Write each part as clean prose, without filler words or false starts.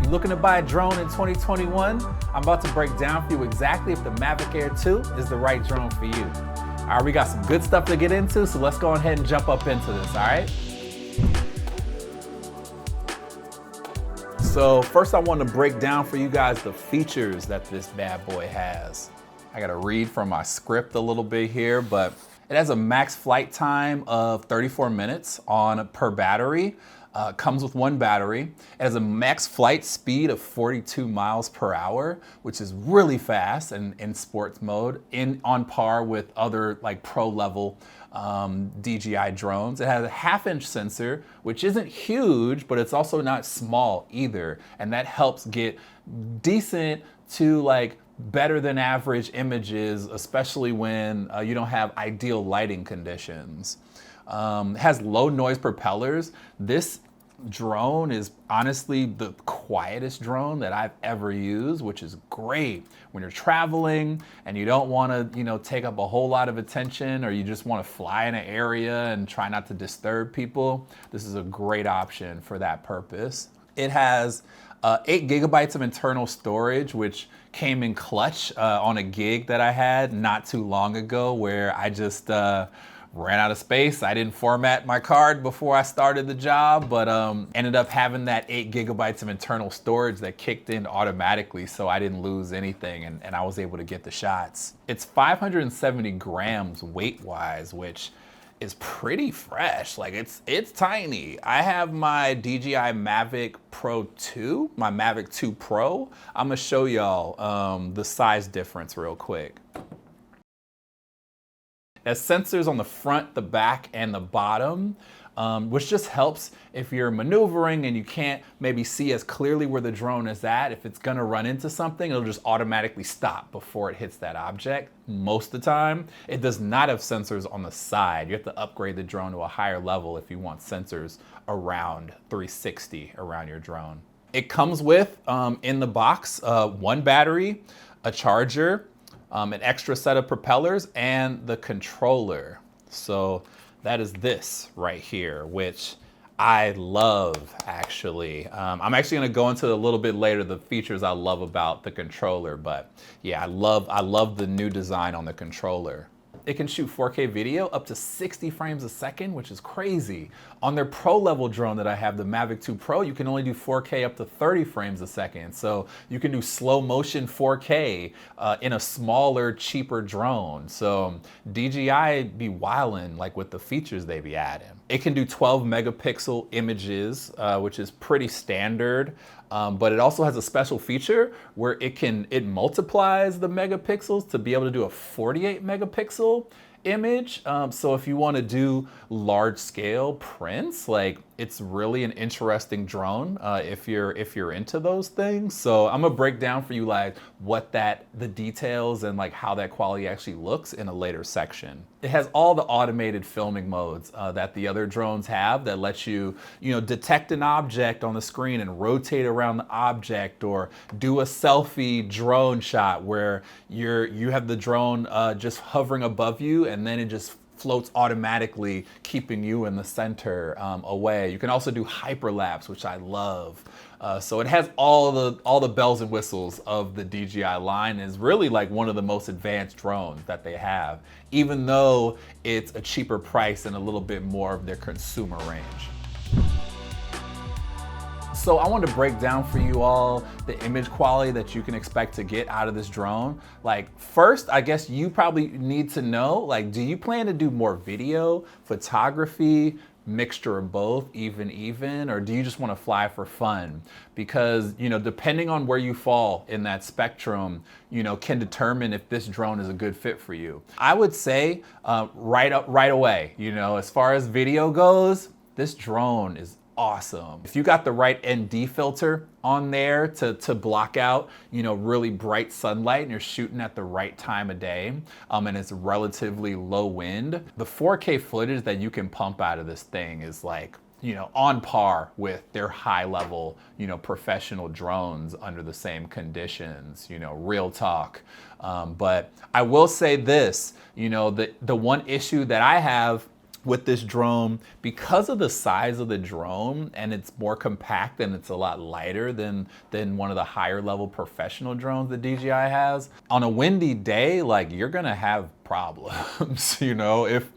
Looking to buy a drone in 2021? I'm about to break down for you exactly if the MAVIC Air 2 is the right drone for you. All right, we got some good stuff to get into, so let's go ahead and jump up into this, all right? So first I want to break down for you guys the features that this bad boy has. I gotta read from my script a little bit here, but it has a max flight time of 34 minutes per battery. Comes with one battery. It has a max flight speed of 42 miles per hour, which is really fast and in sports mode, on par with other like pro level DJI drones. It has a 1/2-inch sensor, which isn't huge, but it's also not small either. And that helps get decent to like better than average images, especially when you don't have ideal lighting conditions. It has low noise propellers. This drone is honestly the quietest drone that I've ever used, which is great when you're traveling and you don't want to, take up a whole lot of attention, or you just want to fly in an area and try not to disturb people. This is a great option for that purpose. It has 8 gigabytes of internal storage, which came in clutch on a gig that I had not too long ago where I just ran out of space. I didn't format my card before I started the job, but ended up having that 8 gigabytes of internal storage that kicked in automatically, so I didn't lose anything, and I was able to get the shots. It's 570 grams weight-wise, which is pretty fresh. Like it's tiny. I have my DJI MAVIC Pro 2, my MAVIC 2 Pro. I'm gonna show y'all the size difference real quick. It has sensors on the front, the back, and the bottom, which just helps if you're maneuvering and you can't maybe see as clearly where the drone is at. If it's gonna run into something, it'll just automatically stop before it hits that object. Most of the time, it does not have sensors on the side. You have to upgrade the drone to a higher level if you want sensors around 360 around your drone. It comes with, in the box, one battery, a charger, an extra set of propellers, and the controller. So that is this right here, which I love actually. I'm actually gonna go into a little bit later the features I love about the controller, but yeah, I love the new design on the controller. It can shoot 4K video up to 60 frames a second, which is crazy. On their pro level drone that I have, the MAVIC 2 Pro, you can only do 4K up to 30 frames a second. So you can do slow motion 4K in a smaller, cheaper drone. So DJI be wildin' like with the features they be adding. It can do 12 megapixel images, which is pretty standard. But it also has a special feature where it multiplies the megapixels to be able to do a 48 megapixel image. So if you want to do large scale prints, like it's really an interesting drone if you're into those things. So I'm gonna break down for you like what the details and like how that quality actually looks in a later section. It has all the automated filming modes that the other drones have that let you, detect an object on the screen and rotate around the object, or do a selfie drone shot where you have the drone just hovering above you and then it just floats automatically, keeping you in the center away. You can also do hyperlapse, which I love. So it has all the bells and whistles of the DJI line. It's really like one of the most advanced drones that they have, even though it's a cheaper price and a little bit more of their consumer range. So I wanted to break down for you all the image quality that you can expect to get out of this drone. Like first, I guess you probably need to know, like, do you plan to do more video, photography, mixture of both, even, or do you just want to fly for fun? Because, depending on where you fall in that spectrum, can determine if this drone is a good fit for you. I would say right away, as far as video goes, this drone is awesome. If you got the right ND filter on there to block out, really bright sunlight, and you're shooting at the right time of day, and it's relatively low wind, the 4K footage that you can pump out of this thing is like, on par with their high level, professional drones under the same conditions, real talk. But I will say this, the one issue that I have with this drone, because of the size of the drone and it's more compact and it's a lot lighter than one of the higher level professional drones that DJI has. On a windy day, like, you're gonna have problems, you know, if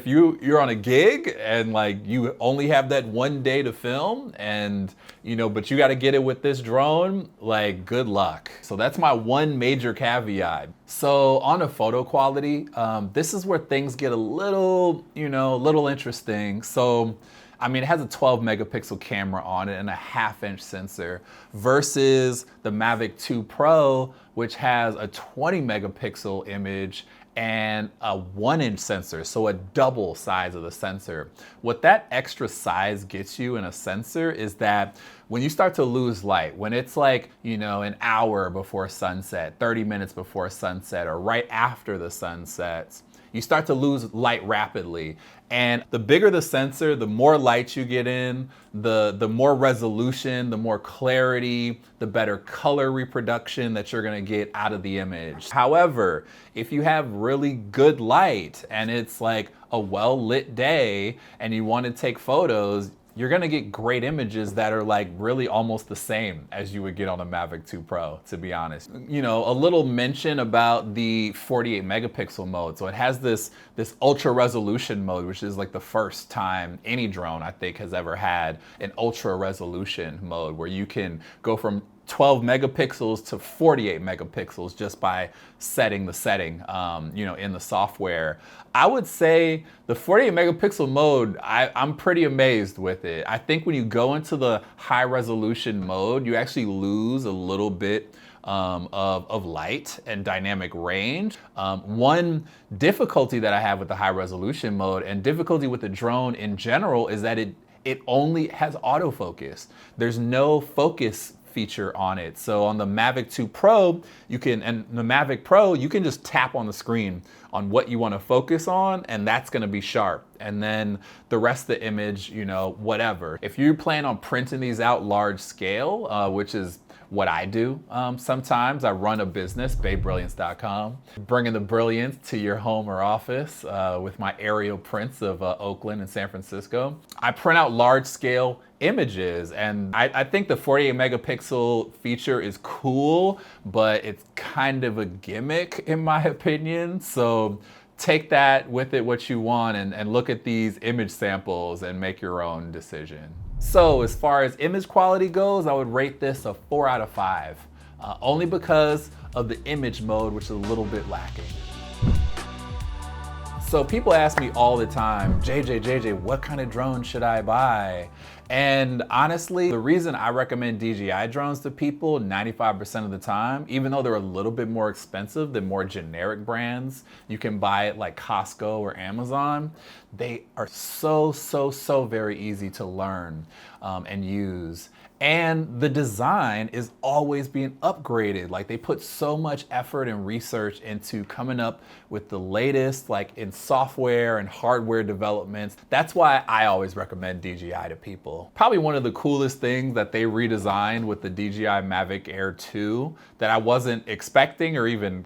you're on a gig and like you only have that one day to film, and you know, but you got to get it with this drone, like, good luck. So that's my one major caveat. So on a photo quality, this is where things get a little, you know, a little interesting. So I mean, it has a 12 megapixel camera on it and a 1/2-inch sensor versus the MAVIC 2 Pro, which has a 20 megapixel image and a 1-inch sensor, so a double size of the sensor. What that extra size gets you in a sensor is that when you start to lose light, when it's like, you know, an hour before sunset, 30 minutes before sunset, or right after the sun sets, you start to lose light rapidly. And the bigger the sensor, the more light you get in, the more resolution, the more clarity, the better color reproduction that you're gonna get out of the image. However, if you have really good light and it's like a well-lit day and you wanna take photos, you're gonna get great images that are like really almost the same as you would get on a MAVIC 2 Pro, to be honest. You know, a little mention about the 48 megapixel mode. So it has this ultra resolution mode, which is like the first time any drone I think has ever had an ultra resolution mode, where you can go from 12 megapixels to 48 megapixels just by setting the setting, you know, in the software. I would say the 48 megapixel mode, I'm pretty amazed with it. I think when you go into the high resolution mode, you actually lose a little bit of light and dynamic range. One difficulty that I have with the high resolution mode, and difficulty with the drone in general, is that it only has autofocus. There's no focus feature on it. So on the MAVIC 2 Pro, and the MAVIC Pro, you can just tap on the screen on what you want to focus on, and that's going to be sharp. And then the rest of the image, you know, whatever. If you plan on printing these out large scale, which is what I do sometimes, I run a business, babebrilliance.com, bringing the brilliance to your home or office with my aerial prints of Oakland and San Francisco. I print out large scale images, and I think the 48 megapixel feature is cool, but it's kind of a gimmick in my opinion. So take that with it what you want, and look at these image samples and make your own decision. So as far as image quality goes, I would rate this a 4 out of 5, only because of the image mode, which is a little bit lacking. So people ask me all the time, JJ, what kind of drone should I buy? And honestly, the reason I recommend DJI drones to people 95% of the time, even though they're a little bit more expensive than more generic brands you can buy at like Costco or Amazon, they are so very easy to learn and use. And the design is always being upgraded. Like, they put so much effort and research into coming up with the latest, like, in software and hardware developments. That's why I always recommend DJI to people. Probably one of the coolest things that they redesigned with the DJI Mavic Air 2 that I wasn't expecting or even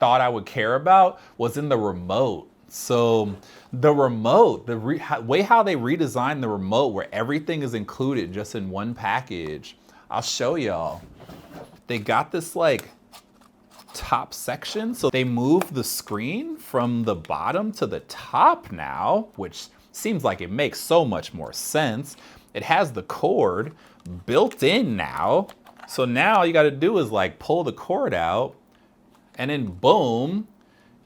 thought I would care about was in the remote. So the remote, the way how they redesigned the remote, where everything is included just in one package, I'll show y'all. They got this like top section, so they moved the screen from the bottom to the top now, which seems like it makes so much more sense. It has the cord built in now, so now all you got to do is like pull the cord out, and then boom,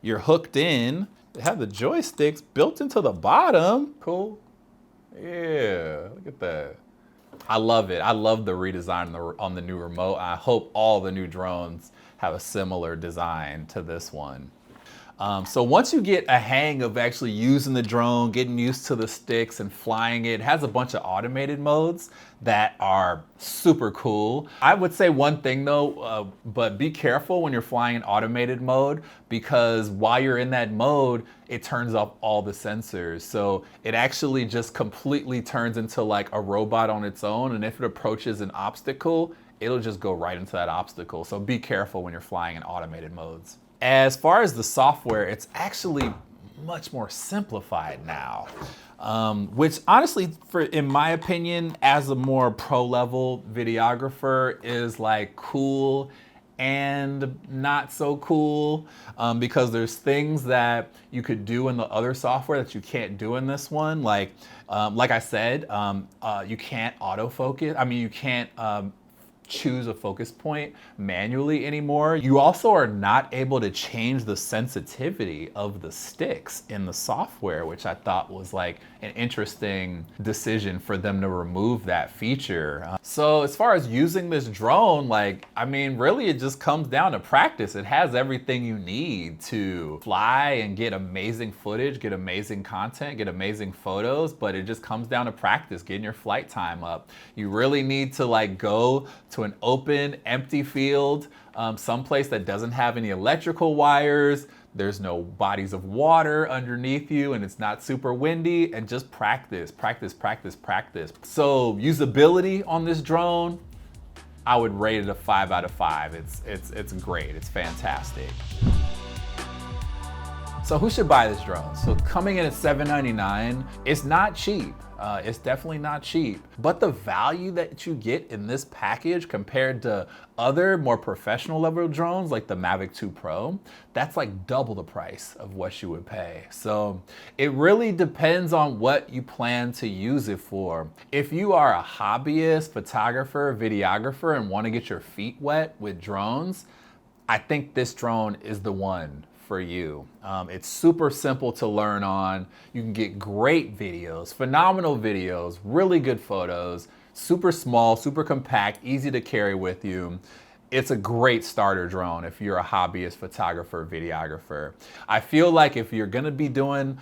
you're hooked in. They have the joysticks built into the bottom. Cool. Yeah, look at that. I love it. I love the redesign on the new remote. I hope all the new drones have a similar design to this one. So once you get a hang of actually using the drone, getting used to the sticks and flying it, it has a bunch of automated modes that are super cool. I would say one thing though, but be careful when you're flying in automated mode, because while you're in that mode, it turns off all the sensors. So it actually just completely turns into like a robot on its own. And if it approaches an obstacle, it'll just go right into that obstacle. So be careful when you're flying in automated modes. As far as the software, it's actually much more simplified now. Which honestly, in my opinion, as a more pro level videographer, is like cool and not so cool, because there's things that you could do in the other software that you can't do in this one. Like I said, you can't autofocus. I mean, you can't choose a focus point manually anymore. You also are not able to change the sensitivity of the sticks in the software, which I thought was like an interesting decision for them to remove that feature. So as far as using this drone, like, I mean, really it just comes down to practice. It has everything you need to fly and get amazing footage, get amazing content, get amazing photos, but it just comes down to practice, getting your flight time up. You really need to like go to an open, empty field, someplace that doesn't have any electrical wires, there's no bodies of water underneath you, and it's not super windy, and just practice, practice, practice, practice. So usability on this drone, I would rate it a 5 out of 5. It's great, it's fantastic. So who should buy this drone? So coming in at $799, it's not cheap. It's definitely not cheap, but the value that you get in this package compared to other more professional level drones like the MAVIC 2 Pro, that's like double the price of what you would pay. So it really depends on what you plan to use it for. If you are a hobbyist, photographer, videographer, and want to get your feet wet with drones, I think this drone is the one for you. It's super simple to learn on. You can get great videos, phenomenal videos, really good photos, super small, super compact, easy to carry with you. It's a great starter drone if you're a hobbyist photographer, videographer. I feel like if you're gonna be doing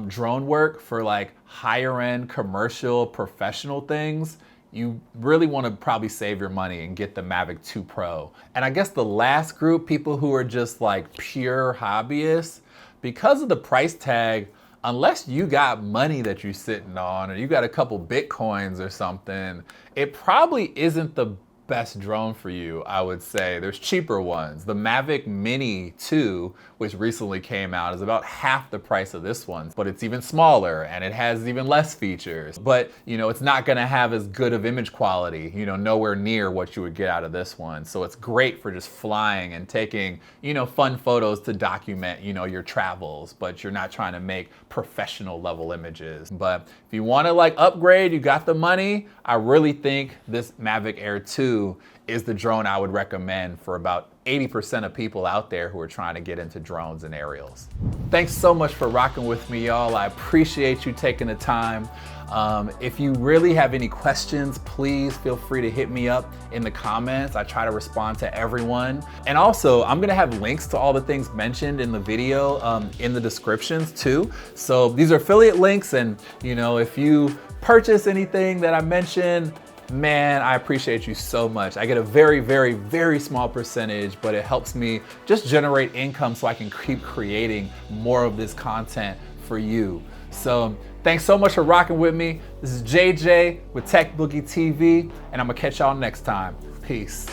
drone work for like higher end commercial, professional things, you really want to probably save your money and get the MAVIC 2 Pro. And I guess the last group, people who are just like pure hobbyists, because of the price tag, unless you got money that you're sitting on or you got a couple Bitcoins or something, it probably isn't the best drone for you, I would say. There's cheaper ones. The MAVIC Mini 2, which recently came out, is about half the price of this one, but it's even smaller and it has even less features. But, you know, it's not gonna have as good of image quality, you know, nowhere near what you would get out of this one. So it's great for just flying and taking, you know, fun photos to document, you know, your travels, but you're not trying to make professional level images. But if you wanna like upgrade, you got the money, I really think this MAVIC Air 2 is the drone I would recommend for about 80% of people out there who are trying to get into drones and aerials. Thanks so much for rocking with me, y'all. I appreciate you taking the time. If you really have any questions, please feel free to hit me up in the comments. I try to respond to everyone. And also, I'm gonna have links to all the things mentioned in the video in the descriptions too. So these are affiliate links, and you know, if you purchase anything that I mentioned, man, I appreciate you so much. I get a very, very, very small percentage, but it helps me just generate income so I can keep creating more of this content for you. So thanks so much for rocking with me. This is JJ with Tech Boogie TV, and I'm gonna catch y'all next time. Peace.